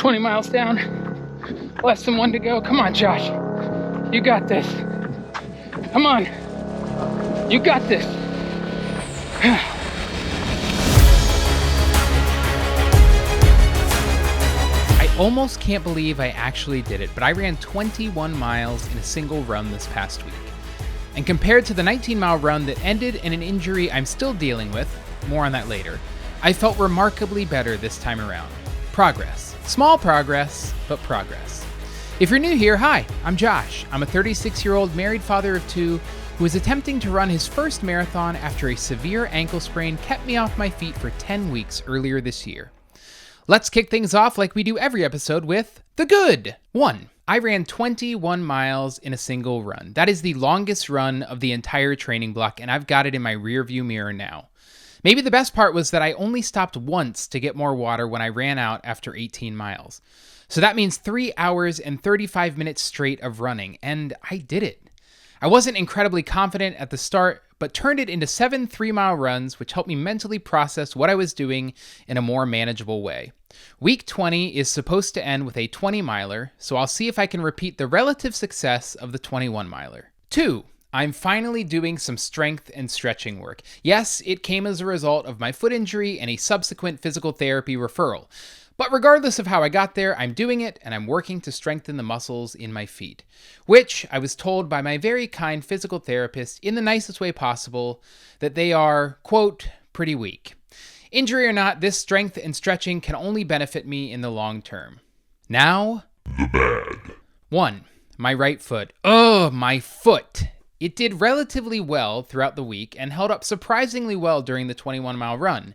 20 miles down, less than 1 to go. Come on, Josh, you got this. Come on, you got this. I almost can't believe I actually did it, but I ran 21 miles in a single run this past week. And compared to the 19-mile run that ended in an injury I'm still dealing with, more on that later, I felt remarkably better this time around. Progress. Small progress, but progress. If you're new here, hi, I'm Josh. I'm a 36-year-old married father of 2 who is attempting to run his first marathon after a severe ankle sprain kept me off my feet for 10 weeks earlier this year. Let's kick things off like we do every episode with the good. 1. I ran 21 miles in a single run. That is the longest run of the entire training block, and I've got it in my rearview mirror now. Maybe the best part was that I only stopped once to get more water when I ran out after 18 miles. So that means 3 hours and 35 minutes straight of running, and I did it. I wasn't incredibly confident at the start, but turned it into 7 3-mile runs, which helped me mentally process what I was doing in a more manageable way. Week 20 is supposed to end with a 20-miler, so I'll see if I can repeat the relative success of the 21-miler. 2. I'm finally doing some strength and stretching work. Yes, it came as a result of my foot injury and a subsequent physical therapy referral. But regardless of how I got there, I'm doing it, and I'm working to strengthen the muscles in my feet, which I was told by my very kind physical therapist in the nicest way possible that they are, quote, pretty weak. Injury or not, this strength and stretching can only benefit me in the long term. Now, the bad. 1. My right foot. Oh, my foot. It did relatively well throughout the week and held up surprisingly well during the 21-mile run.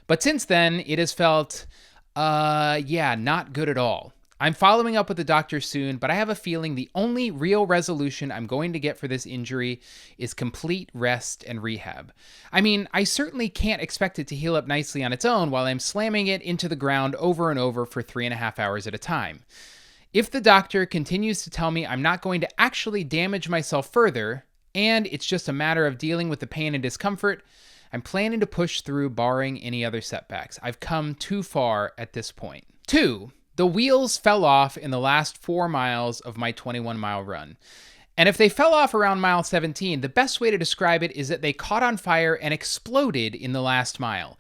But since then, it has felt... not good at all. I'm following up with the doctor soon, but I have a feeling the only real resolution I'm going to get for this injury is complete rest and rehab. I mean, I certainly can't expect it to heal up nicely on its own while I'm slamming it into the ground over and over for 3.5 hours at a time. If the doctor continues to tell me I'm not going to actually damage myself further, and it's just a matter of dealing with the pain and discomfort, I'm planning to push through barring any other setbacks. I've come too far at this point. 2. The wheels fell off in the last 4 miles of my 21-mile run. And if they fell off around mile 17, the best way to describe it is that they caught on fire and exploded in the last mile.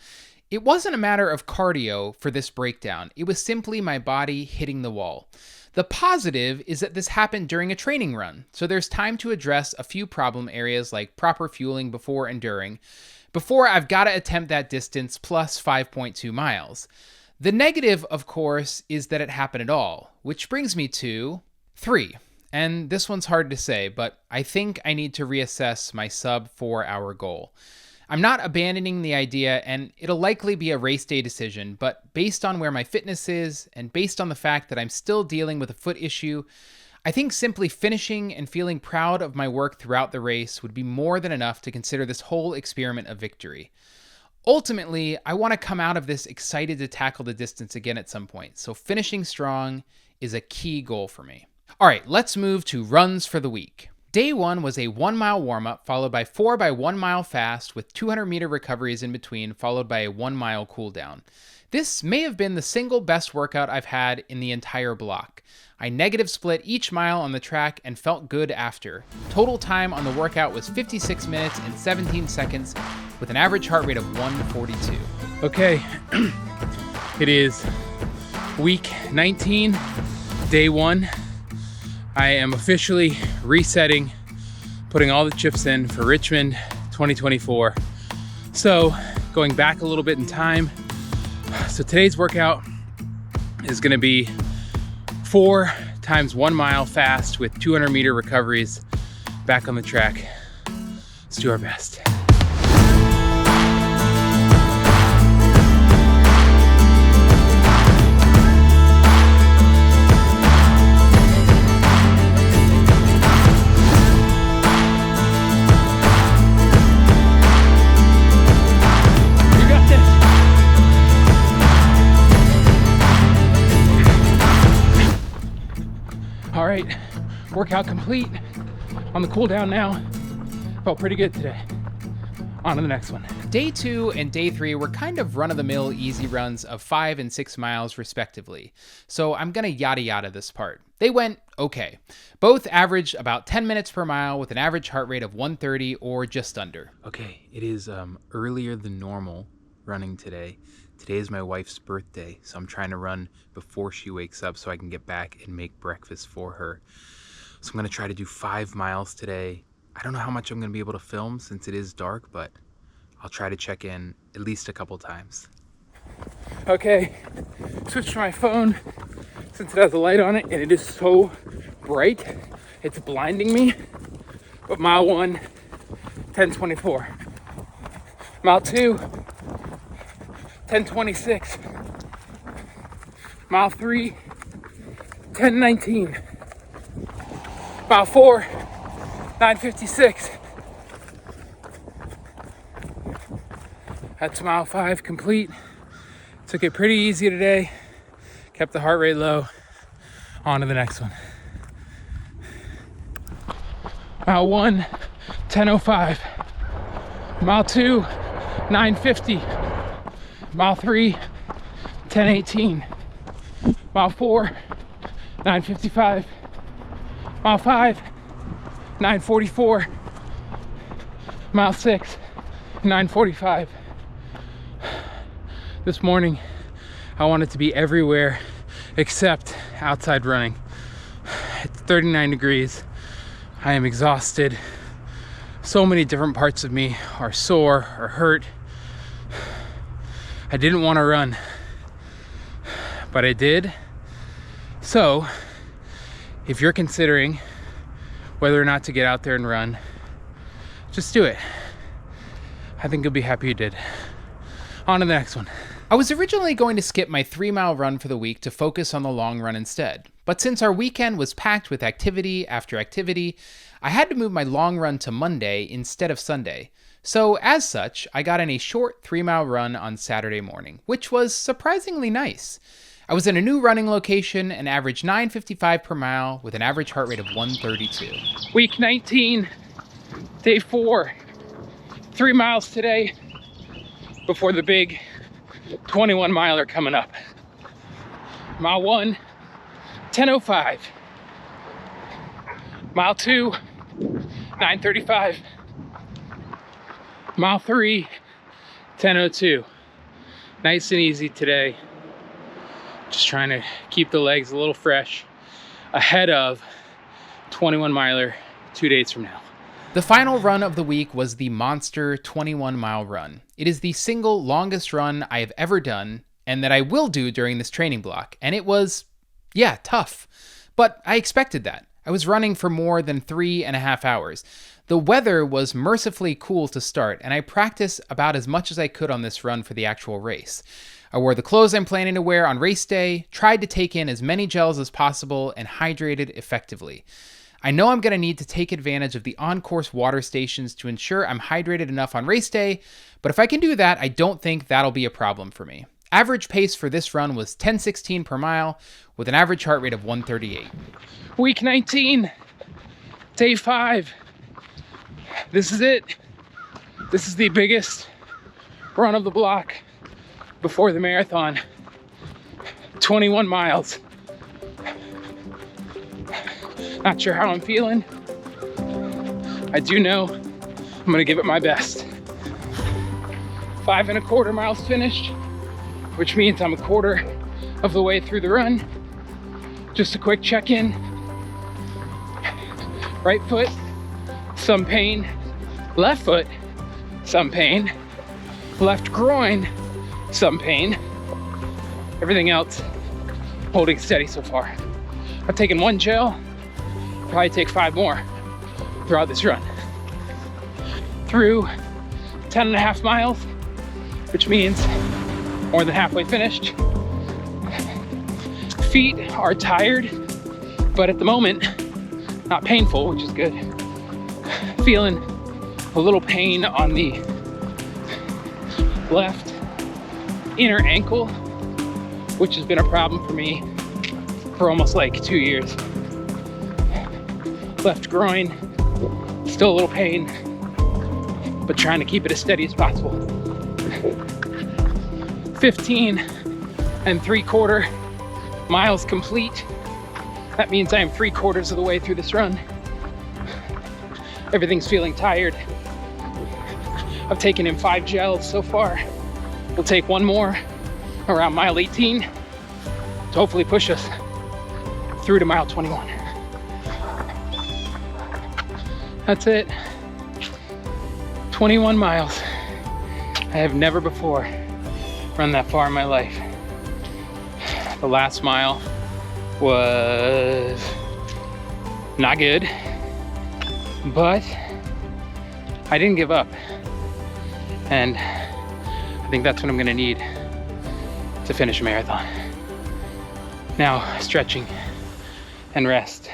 It wasn't a matter of cardio for this breakdown. It was simply my body hitting the wall. The positive is that this happened during a training run, so there's time to address a few problem areas like proper fueling before and during, before I've got to attempt that distance plus 5.2 miles. The negative, of course, is that it happened at all, which brings me to 3. And this one's hard to say, but I think I need to reassess my sub 4-hour goal. I'm not abandoning the idea, and it'll likely be a race day decision, but based on where my fitness is, and based on the fact that I'm still dealing with a foot issue, I think simply finishing and feeling proud of my work throughout the race would be more than enough to consider this whole experiment a victory. Ultimately, I want to come out of this excited to tackle the distance again at some point, so finishing strong is a key goal for me. All right, let's move to runs for the week. Day 1 was a 1-mile warm-up, followed by 4 by 1 mile fast with 200-meter recoveries in between, followed by a 1-mile cool-down. This may have been the single best workout I've had in the entire block. I negative split each mile on the track and felt good after. Total time on the workout was 56 minutes and 17 seconds with an average heart rate of 142. Okay, it is week 19, day 1. I am officially resetting, putting all the chips in for Richmond 2024. So going back a little bit in time, so today's workout is going to be 4 times 1 mile fast with 200-meter recoveries back on the track. Let's do our best. All right, workout complete. On the cool down now. Felt pretty good today. On to the next one. Day 2 and day 3 were kind of run-of-the-mill easy runs of 5 and 6 miles respectively, so I'm gonna yada yada this part. They went okay. Both averaged about 10 minutes per mile with an average heart rate of 130 or just under. Okay, it is earlier than normal running today. Today is my wife's birthday, so I'm trying to run before she wakes up so I can get back and make breakfast for her. So I'm gonna try to do 5 miles today. I don't know how much I'm gonna be able to film since it is dark, but I'll try to check in at least a couple times. Okay, switch to my phone since it has a light on it and it is so bright. It's blinding me. But mile 1, 10:24. Mile 2, 10:26. Mile 3, 10:19. Mile 4, 9:56. That's mile 5 complete. Took it pretty easy today. Kept the heart rate low. On to the next one. Mile 1, 10:05. Mile 2, 9:50. Mile 3, 10:18. Mile 4, 9:55. Mile 5, 9:44. Mile 6, 9:45. This morning, I wanted to be everywhere except outside running. It's 39 degrees. I am exhausted. So many different parts of me are sore or hurt. I didn't want to run, but I did. So, if you're considering whether or not to get out there and run, just do it. I think you'll be happy you did. On to the next one. I was originally going to skip my 3-mile run for the week to focus on the long run instead, but since our weekend was packed with activity after activity, I had to move my long run to Monday instead of Sunday. So as such, I got in a short 3-mile run on Saturday morning, which was surprisingly nice. I was in a new running location and averaged 9:55 per mile with an average heart rate of 132. Week 19, day 4, 3 miles today before the big 21 miler coming up. Mile 1, 10:05. Mile 2, 9:35. Mile 3, 10:02. Nice and easy today. Just trying to keep the legs a little fresh ahead of 21 miler 2 days from now. The final run of the week was the monster 21-mile run. It is the single longest run I have ever done and that I will do during this training block. And it was, tough. But I expected that. I was running for more than 3.5 hours. The weather was mercifully cool to start, and I practiced about as much as I could on this run for the actual race. I wore the clothes I'm planning to wear on race day, tried to take in as many gels as possible, and hydrated effectively. I know I'm going to need to take advantage of the on-course water stations to ensure I'm hydrated enough on race day, but if I can do that, I don't think that'll be a problem for me. Average pace for this run was 10:16 per mile with an average heart rate of 138. Week 19, day 5. This is it. This is the biggest run of the block before the marathon. 21 miles. Not sure how I'm feeling. I do know I'm gonna give it my best. 5.25 miles finished, which means I'm a quarter of the way through the run. Just a quick check-in. Right foot, some pain. Left foot, some pain. Left groin, some pain. Everything else holding steady so far. I've taken 1 gel. Probably take 5 more throughout this run. Through 10.5 miles, which means more than halfway finished. Feet are tired, but at the moment, not painful, which is good. Feeling a little pain on the left inner ankle, which has been a problem for me for almost like 2 years. Left groin, still a little pain, but trying to keep it as steady as possible. 15 3/4 miles complete. That means I am 3/4 of the way through this run. Everything's feeling tired. I've taken in 5 gels so far. We'll take one more around mile 18 to hopefully push us through to mile 21. That's it. 21 miles. I have never before run that far in my life. The last mile was not good, but I didn't give up. And I think that's what I'm gonna need to finish a marathon. Now, stretching and rest.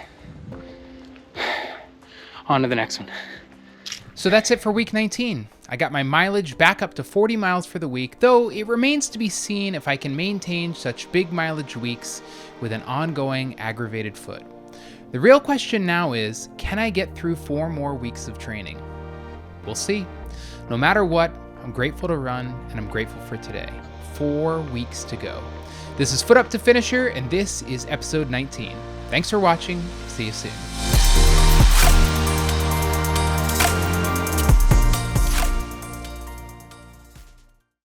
On to the next one. So that's it for week 19. I got my mileage back up to 40 miles for the week, though it remains to be seen if I can maintain such big mileage weeks with an ongoing aggravated foot. The real question now is, can I get through 4 more weeks of training? We'll see. No matter what, I'm grateful to run, and I'm grateful for today. 4 weeks to go. This is Foot Up to Finisher, and this is episode 19. Thanks for watching. See you soon.